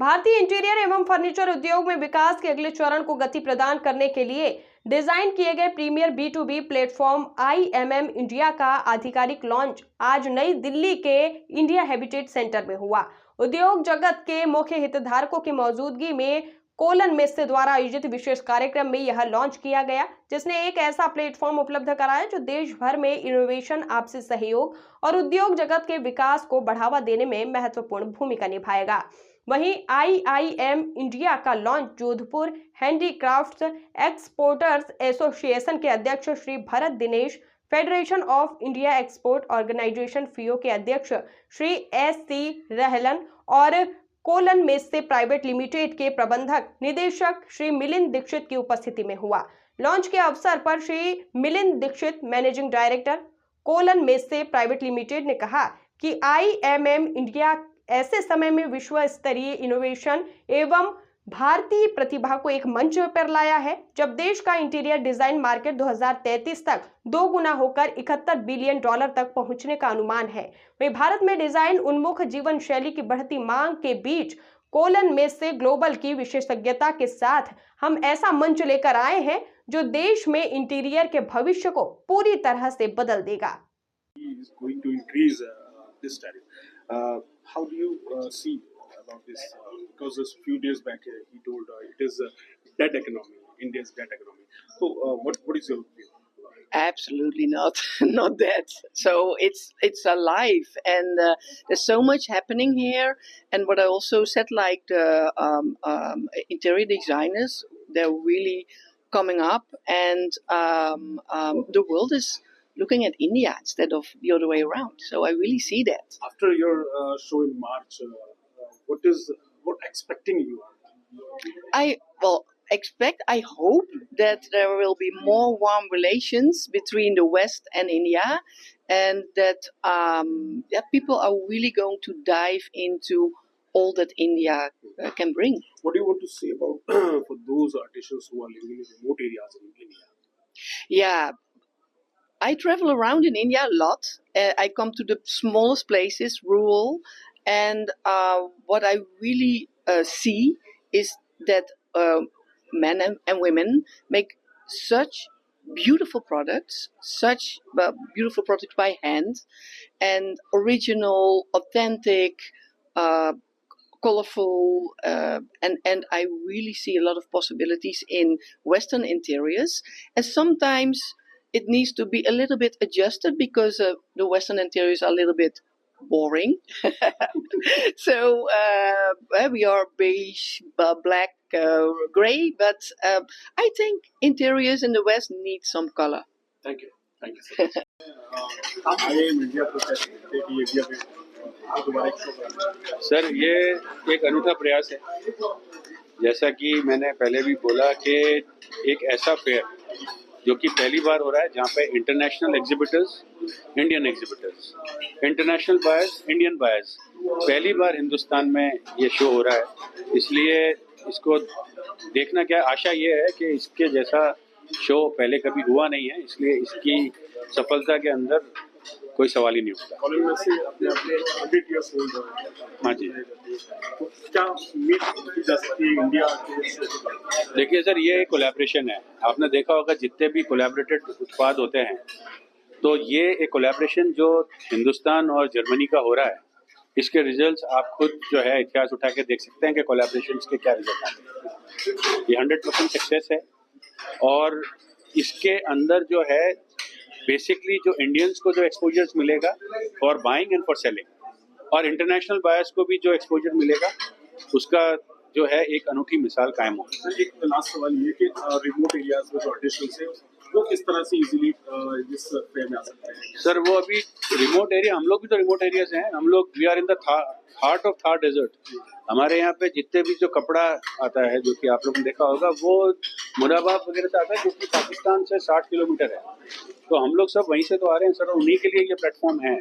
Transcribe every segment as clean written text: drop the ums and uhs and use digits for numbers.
भारतीय इंटीरियर एवं फर्नीचर उद्योग में विकास के अगले चरण को गति प्रदान करने के लिए डिजाइन किए गए premiere B2B platform IMM India का आधिकारिक लॉन्च आज नई दिल्ली के इंडिया हैबिटेट सेंटर में हुआ। उद्योग जगत के मुख्य हितधारकों की मौजूदगी में कोलन मेस्से द्वारा आयोजित विशेष कार्यक्रम में यह लॉन्च किया गया, जिसने एक ऐसा प्लेटफॉर्म उपलब्ध कराया जो देश भर में इनोवेशन, आपसी सहयोग और उद्योग जगत के विकास को बढ़ावा देने में महत्वपूर्ण भूमिका निभाएगा। वहीं IIM इंडिया का launch Jodhpur handicrafts exporters association के अध्यक्ष Shri Bharat Dinesh, federation of India export organisation FIO के अध्यक्ष श्री SC रहलन और कोलन मेस्से प्राइवेट लिमिटेड के प्रबंधक निदेशक श्री मिलिंद दीक्षित की उपस्थिति में हुआ। लॉन्च के अवसर पर Shri Milind Dixit, managing director Koelnmesse private limited, ने कहा कि IMM इंडिया ऐसे समय में विश्व स्तरीय इनोवेशन एवं भारतीय प्रतिभा को एक मंच पर लाया है जब देश का इंटीरियर डिजाइन मार्केट 2033 तक 2 गुना होकर $71 बिलियन तक पहुंचने का अनुमान है। वहीं भारत में डिजाइन उन्मुख जीवन शैली की बढ़ती मांग के बीच कोलन मेस्से ग्लोबल की विशेषज्ञता के साथ हम ऐसा मंच लेकर आए हैं जो देश में इंटीरियर के भविष्य को पूरी तरह से बदल देगा। How do you see about this? Because a few days back he told it is a dead economy, India's dead economy. So what is your view? Absolutely not, not that. So it's alive, and there's so much happening here. And what I also said, like the interior designers, they're really coming up, and the world is looking at India instead of the other way around. So I really see that. After your show in March, what expecting you are? I hope that there will be more warm relations between the West and India, and that people are really going to dive into all that India can bring. What do you want to say about for those artisans who are living in remote areas in India? Yeah, I travel around in India a lot. I come to the smallest places, rural, and what I really see is that men and women make such beautiful products, by hand, and original, authentic, colorful, and I really see a lot of possibilities in Western interiors, and sometimes it needs to be a little bit adjusted because the Western interiors are a little bit boring. So we are beige, black, gray, but I think interiors in the West need some color. Thank you. Thank you so much. IIM India sir, ये एक अनूठा प्रयास है। जैसा कि मैंने पहले भी बोला कि एक ऐसा फेयर जो कि पहली बार हो रहा है जहाँ पे international exhibitors, Indian exhibitors, international buyers, Indian buyers, पहली बार हिंदुस्तान में ये शो हो रहा है। इसलिए इसको देखना क्या, आशा ये है कि इसके जैसा शो पहले कभी हुआ नहीं है, इसलिए इसकी सफलता के अंदर कोई सवाल ही नहीं उठता। हाँ जी, क्या उम्मीद की जा सकती है इंडिया के? देखिए सर, ये कोलैबोरेशन है। आपने देखा होगा जितने भी कोलैबोरेटेड उत्पाद होते हैं, तो ये एक कोलैबोरेशन जो हिंदुस्तान और जर्मनी का हो रहा है, इसके रिजल्ट्स आप खुद जो है इतिहास उठा के देख सकते हैं कि कोलैबोरेशंस के क्या रिजल्ट आते हैं। ये 100% सक्सेस है और इसके अंदर जो है बेसिकली जो इंडियंस को जो एक्सपोजर्स मिलेगा for buying and for selling, और इंटरनेशनल बायर्स को भी जो एक्सपोजर मिलेगा उसका जो है एक अनूठी मिसाल कायम होगी। एक लास्ट सवाल ये कि रिमोट एरियाज में जो आर्टिस्ट्स हैं वो किस तरह से इजीली इस फेयर में आ सकते हैं? सर, वो अभी रिमोट एरिया, हम लोग भी तो रिमोट एरियाज हैं। हम लोग we are in the heart of Thar desert. हमारे यहाँ पे जितने भी जो कपड़ा आता है, जो कि आप लोगों ने देखा होगा, वो मुरादाबाद वगैरह से आता है, जो कि पाकिस्तान से 60 किलोमीटर है। तो हम लोग सब वहीं से तो आ रहे हैं सर, उन्हीं के लिए ये प्लेटफॉर्म है।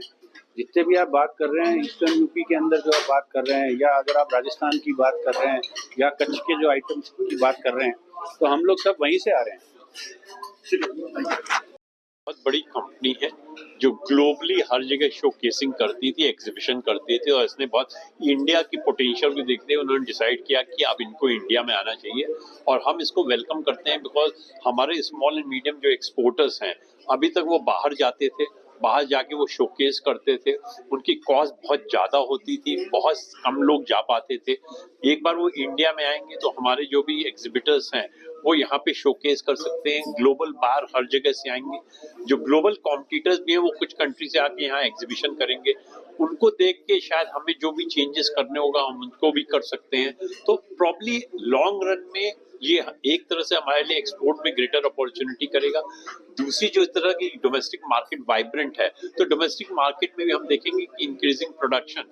जितने भी आप बात कर रहे हैं ईस्टर्न यूपी के अंदर जो आप बात कर रहे हैं, या अगर आप राजस्थान की बात कर रहे हैं या कच्छ के जो आइटम्स की बात कर रहे हैं, तो हम लोग सब वहीं से आ रहे हैं। बहुत बड़ी कंपनी है जो ग्लोबली हर जगह शोकेसिंग करती थी, एग्जीबिशन करती थी, और इसने बहुत इंडिया की पोटेंशियल भी देखते हुए उन्होंने डिसाइड किया कि अब इनको इंडिया में आना चाहिए, और हम इसको वेलकम करते हैं बिकॉज हमारे स्मॉल एंड मीडियम जो एक्सपोर्टर्स हैं अभी तक वो बाहर जाते थे, बाहर जाके वो शोकेस करते थे, उनकी कॉस्ट बहुत ज्यादा होती थी, बहुत कम लोग जा पाते थे। एक बार वो इंडिया में आएंगे तो हमारे जो भी एग्जिबिटर्स हैं वो यहाँ पे शोकेस कर सकते हैं, ग्लोबल बाहर हर जगह से आएंगे, जो ग्लोबल कॉम्पिटिटर्स भी हैं वो कुछ कंट्री से आके यहाँ एग्जीबिशन करेंगे, उनको देख के शायद हमें जो भी चेंजेस करने होगा हम उनको भी कर सकते हैं। तो प्रॉब्ली लॉन्ग रन में ये एक तरह से हमारे लिए एक्सपोर्ट में ग्रेटर अपॉर्चुनिटी करेगा। दूसरी जो इस तरह की डोमेस्टिक मार्केट वाइब्रेंट है, तो डोमेस्टिक मार्केट में भी हम देखेंगे कि इंक्रीजिंग प्रोडक्शन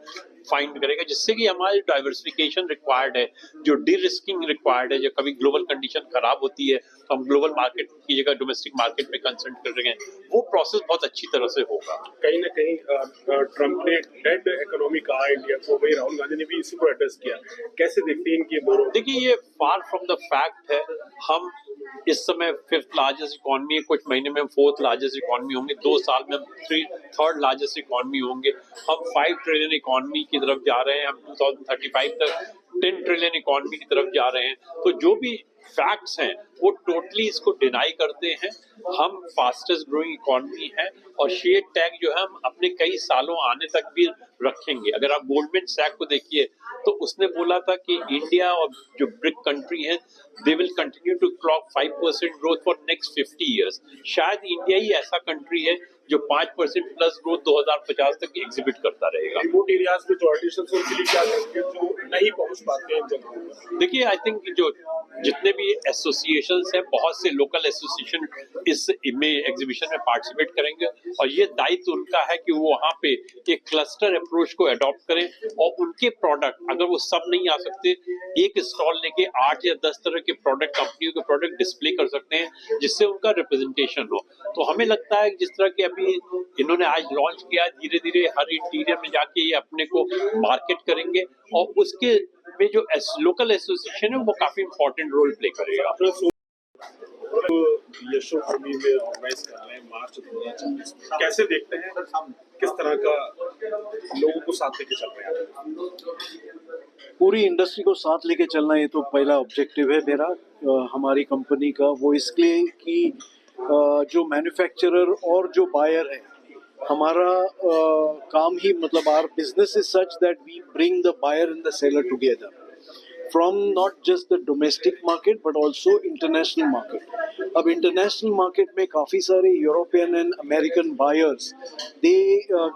फाइंड करेगा, जिससे कि हमारी डाइवर्सिफिकेशन रिक्वायर्ड है, जो डी रिस्किंग रिक्वायर्ड है, जो कभी ग्लोबल कंडीशन खराब होती है तो हम ग्लोबल मार्केट की जगह डोमेस्टिक मार्केट में कंसंट्रेट कर रहे हैं, वो प्रोसेस बहुत अच्छी तरह से होगा। कहीं ना कहीं ट्रम्प ने डेड इकोनॉमी कहा इंडिया को, वही राहुल गांधी ने भी इसी को एड्रेस किया। कैसे देखते हैं इनकी दोनों? देखिए, ये फार फ्रॉम द फैक्ट है। हम इस समय 5th लार्जेस्ट इकोनॉमी है, कुछ महीने में हम 4th लार्जेस्ट इकोनॉमी होंगे, 2 साल में हम 3rd लार्जेस्ट इकोनॉमी होंगे। हम 5 ट्रिलियन इकोनॉमी की तरफ जा रहे हैं, हम 2035 तक 10 ट्रिलियन इकोनॉमी की तरफ जा रहे हैं। तो जो भी फैक्ट्स हैं वो टोटली इसको डिनाई करते हैं। हम फास्टेस्ट ग्रोइंग इकोनॉमी है और शेयर टैग जो है हम अपने कई सालों आने तक भी रखेंगे। अगर आप गोल्डमैन सैक को देखिए तो उसने बोला था कि इंडिया और जो ब्रिक कंट्री है they will continue to clock 5% growth for next 50 years. शायद इंडिया ही ऐसा कंट्री है जो 5% प्लस ग्रोथ 2050 तक एग्जिबिट करता रहेगा। रिमोट एरियाज में जो आर्टिसंस हैं उनके लिए क्या करेंगे जो नहीं पहुंच पाते हैं जगहों पर? देखिए, आई थिंक जो जितने भी एसोसिएशंस हैं, बहुत से लोकल एसोसिएशन इस में एग्जीबिशन में पार्टिसिपेट करेंगे और ये दायित्व उनका है कि वो वहाँ पे एक क्लस्टर अप्रोच को अडॉप्ट करें और उनके प्रोडक्ट, अगर वो सब नहीं आ सकते, एक स्टॉल लेके 8 या 10 तरह के प्रोडक्ट, कंपनियों के प्रोडक्ट डिस्प्ले कर सकते हैं जिससे उनका रिप्रेजेंटेशन हो। तो हमें लगता है जिस तरह के अभी इन्होंने आज लॉन्च किया, धीरे धीरे हर इंटीरियर में जाके ये अपने को मार्केट करेंगे और उसके में जो लोकल एसोसिएशन है वो काफी इंपॉर्टेंट रोल प्ले करेगा। यशोभूमि में ऑर्गेनाइज कर रहे हैं मार्च 2024, कैसे देखते हैं, किस तरह का लोगों को साथ लेके चल रहे हैं? पूरी इंडस्ट्री को साथ लेके चलना ये तो पहला ऑब्जेक्टिव है मेरा, हमारी कंपनी का। वो इसलिए कि जो मैन्युफैक्चरर और जो बायर है, हमारा काम ही मतलब our business is such that we bring the buyer and the seller together from not just the domestic market but also international market. अब international market में काफ़ी सारे European and American buyers, they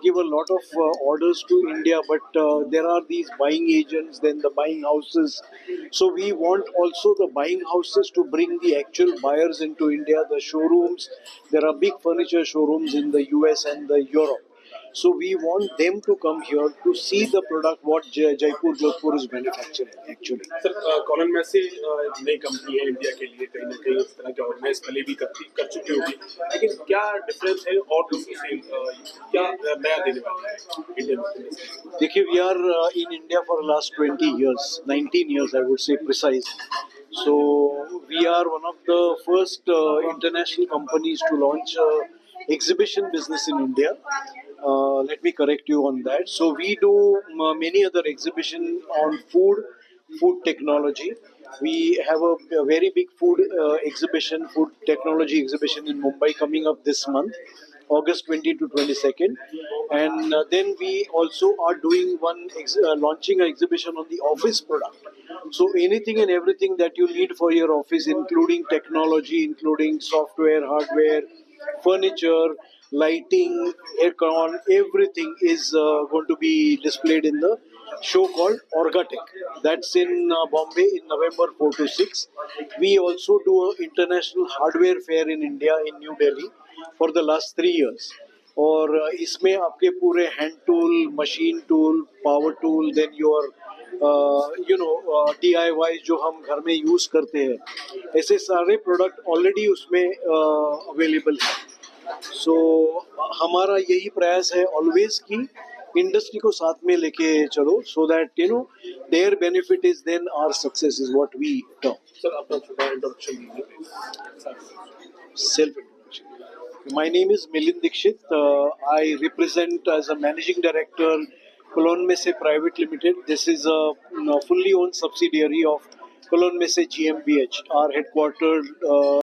give a lot of orders to India, but there are these buying agents, then the buying houses. So we want also the buying houses to bring the actual buyers into India, the showrooms. There are big furniture showrooms in the US and the Europe. So we want them to come here to see the product what Jaipur Jodhpur is manufacturing actually. Sir, Koelnmesse एक नई company है India के लिए, कहीं ना कहीं इस तरह के ऑर्गेनाइज पहले भी कर चुकी होगी, लेकिन क्या डिफरेंस है और दूसरी से क्या नया देने वाला है इंडियन? देखिए, we are in India for the last 20 years, 19 years I would say precise. So we are one of the first international companies to launch exhibition business in India. Let me correct you on that. So we do many other exhibition on food technology. We have a very big food exhibition, food technology exhibition in Mumbai coming up this month, August 20 to 22nd. And then we also are doing launching an exhibition on the office product. So anything and everything that you need for your office, including technology, including software, hardware, furniture, lighting, aircon, everything is going to be displayed in the show called Orgatech. That's in Bombay in November 4 to 6. We also do an international hardware fair in India in New Delhi for the last 3 years. और इसमें आपके पूरे hand tool, machine tool, power tool, then your DIY जो हम घर में use करते हैं, ऐसे सारे प्रोडक्ट ऑलरेडी उसमें अवेलेबल है। सो हमारा यही प्रयास है ऑलवेज कि इंडस्ट्री को साथ में लेके चलो, so that their benefit is then our success is what we talk. Sir, अपना छोटा इंट्रोडक्शन दीजिए। Self introduction. My name is Milind Dikshit. I represent as a managing director Colon Messe Private Limited. This is a fully owned subsidiary of Colon Messe GmbH. Our headquartered